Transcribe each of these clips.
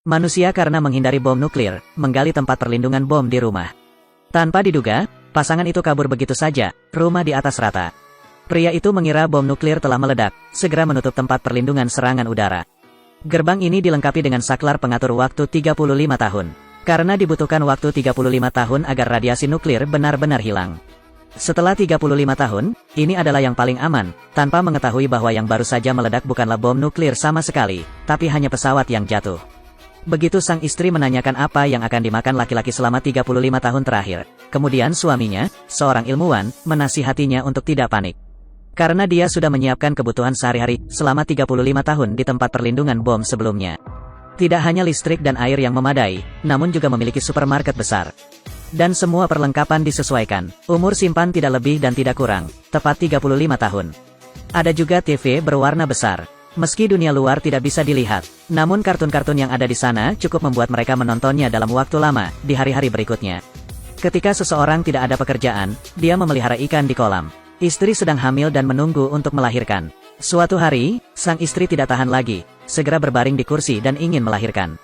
Manusia karena menghindari bom nuklir, menggali tempat perlindungan bom di rumah. Tanpa diduga, pasangan itu kabur begitu saja, rumah di atas rata. Pria itu mengira bom nuklir telah meledak, segera menutup tempat perlindungan serangan udara. Gerbang ini dilengkapi dengan saklar pengatur waktu 35 tahun. Karena dibutuhkan waktu 35 tahun agar radiasi nuklir benar-benar hilang. Setelah 35 tahun, ini adalah yang paling aman, tanpa mengetahui bahwa yang baru saja meledak bukanlah bom nuklir sama sekali, tapi hanya pesawat yang jatuh. Begitu sang istri menanyakan apa yang akan dimakan laki-laki selama 35 tahun terakhir. Kemudian suaminya, seorang ilmuwan, menasihatinya untuk tidak panik. Karena dia sudah menyiapkan kebutuhan sehari-hari selama 35 tahun di tempat perlindungan bom sebelumnya. Tidak hanya listrik dan air yang memadai, namun juga memiliki supermarket besar. Dan semua perlengkapan disesuaikan. Umur simpan tidak lebih dan tidak kurang, tepat 35 tahun. Ada juga TV berwarna besar. Meski dunia luar tidak bisa dilihat, namun kartun-kartun yang ada di sana cukup membuat mereka menontonnya dalam waktu lama, di hari-hari berikutnya. Ketika seseorang tidak ada pekerjaan, dia memelihara ikan di kolam. Istri sedang hamil dan menunggu untuk melahirkan. Suatu hari, sang istri tidak tahan lagi, segera berbaring di kursi dan ingin melahirkan.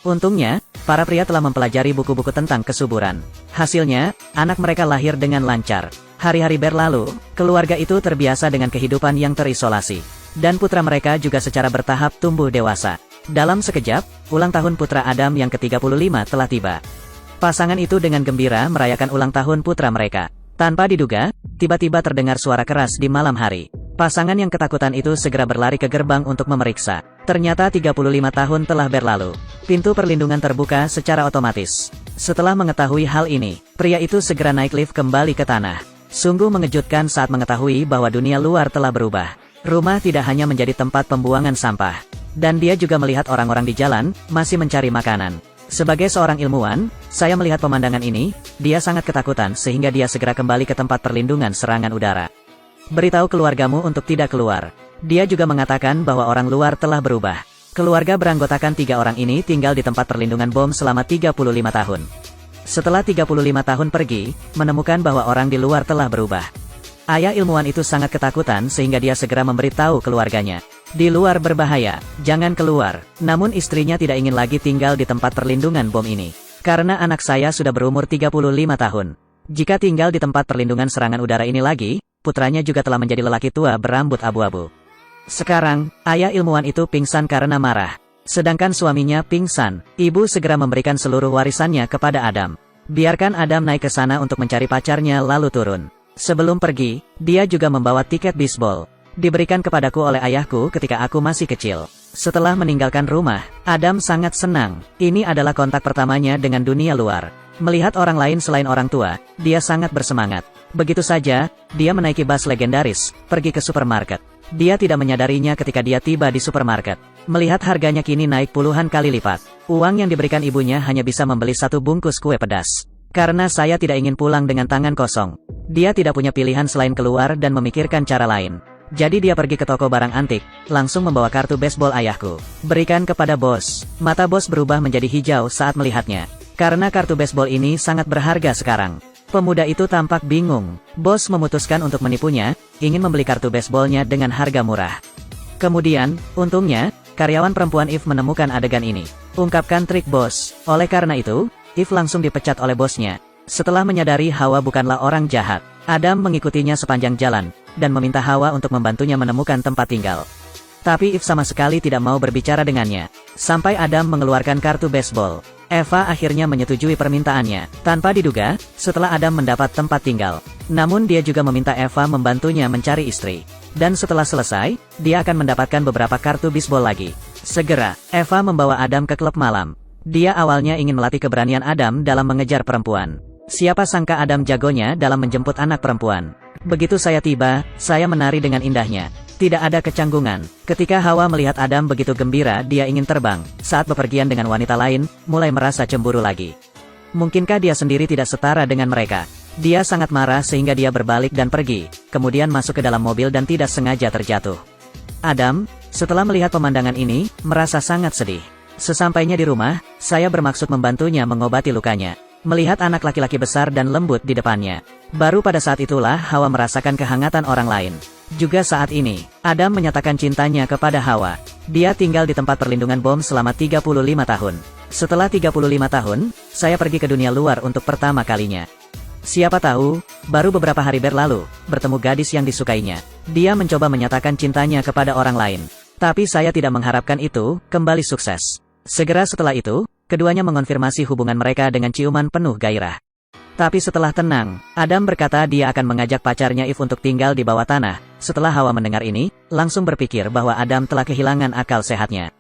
Untungnya, para pria telah mempelajari buku-buku tentang kesuburan. Hasilnya, anak mereka lahir dengan lancar. Hari-hari berlalu, keluarga itu terbiasa dengan kehidupan yang terisolasi. Dan putra mereka juga secara bertahap tumbuh dewasa. Dalam sekejap, ulang tahun putra Adam yang ke-35 telah tiba. Pasangan itu dengan gembira merayakan ulang tahun putra mereka. Tanpa diduga, tiba-tiba terdengar suara keras di malam hari. Pasangan yang ketakutan itu segera berlari ke gerbang untuk memeriksa. Ternyata 35 tahun telah berlalu. Pintu perlindungan terbuka secara otomatis. Setelah mengetahui hal ini, pria itu segera naik lift kembali ke tanah. Sungguh mengejutkan saat mengetahui bahwa dunia luar telah berubah. Rumah tidak hanya menjadi tempat pembuangan sampah. Dan dia juga melihat orang-orang di jalan, masih mencari makanan. Sebagai seorang ilmuwan, saya melihat pemandangan ini, dia sangat ketakutan sehingga dia segera kembali ke tempat perlindungan serangan udara. Beritahu keluargamu untuk tidak keluar. Dia juga mengatakan bahwa orang luar telah berubah. Keluarga beranggotakan 3 orang ini tinggal di tempat perlindungan bom selama 35 tahun. Setelah 35 tahun pergi, menemukan bahwa orang di luar telah berubah. Ayah ilmuwan itu sangat ketakutan sehingga dia segera memberitahu keluarganya. Di luar berbahaya, jangan keluar. Namun istrinya tidak ingin lagi tinggal di tempat perlindungan bom ini. Karena anak saya sudah berumur 35 tahun. Jika tinggal di tempat perlindungan serangan udara ini lagi, putranya juga telah menjadi lelaki tua berambut abu-abu. Sekarang, ayah ilmuwan itu pingsan karena marah. Sedangkan suaminya pingsan, ibu segera memberikan seluruh warisannya kepada Adam. Biarkan Adam naik ke sana untuk mencari pacarnya lalu turun. Sebelum pergi, dia juga membawa tiket bisbol. Diberikan kepadaku oleh ayahku ketika aku masih kecil. Setelah meninggalkan rumah, Adam sangat senang. Ini adalah kontak pertamanya dengan dunia luar. Melihat orang lain selain orang tua, dia sangat bersemangat. Begitu saja, dia menaiki bus legendaris, pergi ke supermarket. Dia tidak menyadarinya ketika dia tiba di supermarket. Melihat harganya kini naik puluhan kali lipat. Uang yang diberikan ibunya hanya bisa membeli 1 bungkus kue pedas. Karena saya tidak ingin pulang dengan tangan kosong. Dia tidak punya pilihan selain keluar dan memikirkan cara lain. Jadi dia pergi ke toko barang antik, langsung membawa kartu baseball ayahku. Berikan kepada bos. Mata bos berubah menjadi hijau saat melihatnya. Karena kartu baseball ini sangat berharga sekarang. Pemuda itu tampak bingung. Bos memutuskan untuk menipunya, ingin membeli kartu baseballnya dengan harga murah. Kemudian, untungnya, karyawan perempuan Eve menemukan adegan ini. Ungkapkan trik bos. Oleh karena itu, Eve langsung dipecat oleh bosnya. Setelah menyadari Hawa bukanlah orang jahat, Adam mengikutinya sepanjang jalan, dan meminta Hawa untuk membantunya menemukan tempat tinggal. Tapi Eve sama sekali tidak mau berbicara dengannya. Sampai Adam mengeluarkan kartu baseball. Eva akhirnya menyetujui permintaannya. Tanpa diduga, setelah Adam mendapat tempat tinggal. Namun dia juga meminta Eva membantunya mencari istri. Dan setelah selesai, dia akan mendapatkan beberapa kartu baseball lagi. Segera, Eva membawa Adam ke klub malam. Dia awalnya ingin melatih keberanian Adam dalam mengejar perempuan. Siapa sangka Adam jagonya dalam menjemput anak perempuan. Begitu saya tiba, saya menari dengan indahnya. Tidak ada kecanggungan. Ketika Hawa melihat Adam begitu gembira dia ingin terbang. Saat bepergian dengan wanita lain, mulai merasa cemburu lagi. Mungkinkah dia sendiri tidak setara dengan mereka? Dia sangat marah sehingga dia berbalik dan pergi. Kemudian masuk ke dalam mobil dan tidak sengaja terjatuh. Adam, setelah melihat pemandangan ini, merasa sangat sedih. Sesampainya di rumah, saya bermaksud membantunya mengobati lukanya. melihat anak laki-laki besar dan lembut di depannya. Baru pada saat itulah Hawa merasakan kehangatan orang lain. Juga saat ini, Adam menyatakan cintanya kepada Hawa. Dia tinggal di tempat perlindungan bom selama 35 tahun. Setelah 35 tahun, saya pergi ke dunia luar untuk pertama kalinya. Siapa tahu, baru beberapa hari berlalu, bertemu gadis yang disukainya. Dia mencoba menyatakan cintanya kepada orang lain. Tapi saya tidak mengharapkan itu kembali sukses. Segera setelah itu, keduanya mengonfirmasi hubungan mereka dengan ciuman penuh gairah. Tapi setelah tenang, Adam berkata dia akan mengajak pacarnya Eve untuk tinggal di bawah tanah. Setelah Hawa mendengar ini, langsung berpikir bahwa Adam telah kehilangan akal sehatnya.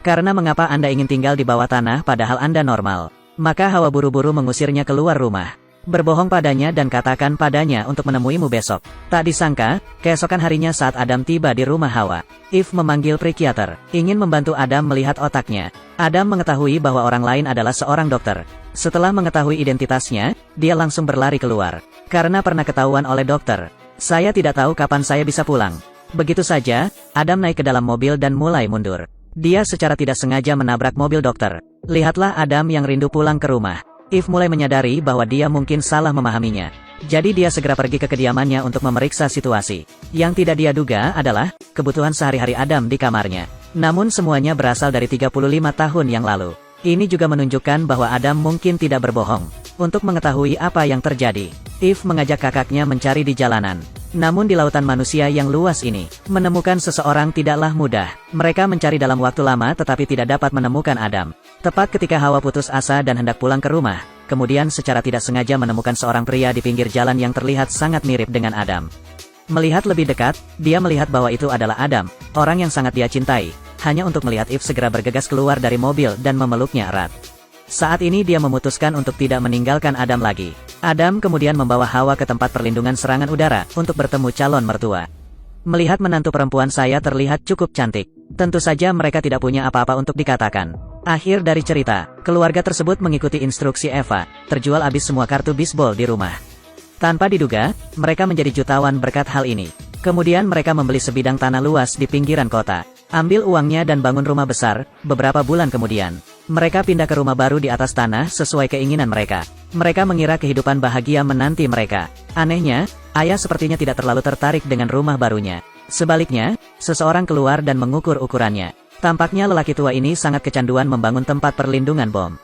Karena mengapa Anda ingin tinggal di bawah tanah padahal Anda normal? Maka Hawa buru-buru mengusirnya keluar rumah. Berbohong padanya dan katakan padanya untuk menemuimu besok. Tak disangka, keesokan harinya saat Adam tiba di rumah Hawa, Eve memanggil psikiater, ingin membantu Adam melihat otaknya. Adam mengetahui bahwa orang lain adalah seorang dokter. Setelah mengetahui identitasnya, dia langsung berlari keluar. Karena pernah ketahuan oleh dokter, saya tidak tahu kapan saya bisa pulang. Begitu saja, Adam naik ke dalam mobil dan mulai mundur. Dia secara tidak sengaja menabrak mobil dokter. Lihatlah Adam yang rindu pulang ke rumah. Eve mulai menyadari bahwa dia mungkin salah memahaminya. Jadi dia segera pergi ke kediamannya untuk memeriksa situasi. Yang tidak dia duga adalah kebutuhan sehari-hari Adam di kamarnya. Namun semuanya berasal dari 35 tahun yang lalu. Ini juga menunjukkan bahwa Adam mungkin tidak berbohong. Untuk mengetahui apa yang terjadi, Eve mengajak kakaknya mencari di jalanan. Namun di lautan manusia yang luas ini, menemukan seseorang tidaklah mudah. Mereka mencari dalam waktu lama tetapi tidak dapat menemukan Adam. Tepat ketika Hawa putus asa dan hendak pulang ke rumah, kemudian secara tidak sengaja menemukan seorang pria di pinggir jalan yang terlihat sangat mirip dengan Adam. Melihat lebih dekat, dia melihat bahwa itu adalah Adam, orang yang sangat dia cintai. Hanya untuk melihat Eve segera bergegas keluar dari mobil dan memeluknya erat. Saat ini dia memutuskan untuk tidak meninggalkan Adam lagi. Adam kemudian membawa Hawa ke tempat perlindungan serangan udara untuk bertemu calon mertua. Melihat menantu perempuan saya terlihat cukup cantik. Tentu saja mereka tidak punya apa-apa untuk dikatakan. Akhir dari cerita, keluarga tersebut mengikuti instruksi Eva, terjual habis semua kartu bisbol di rumah. Tanpa diduga, mereka menjadi jutawan berkat hal ini. Kemudian mereka membeli sebidang tanah luas di pinggiran kota. Ambil uangnya dan bangun rumah besar. Beberapa bulan kemudian, mereka pindah ke rumah baru di atas tanah sesuai keinginan mereka. Mereka mengira kehidupan bahagia menanti mereka. Anehnya, ayah sepertinya tidak terlalu tertarik dengan rumah barunya. Sebaliknya, seseorang keluar dan mengukur ukurannya. Tampaknya lelaki tua ini sangat kecanduan membangun tempat perlindungan bom.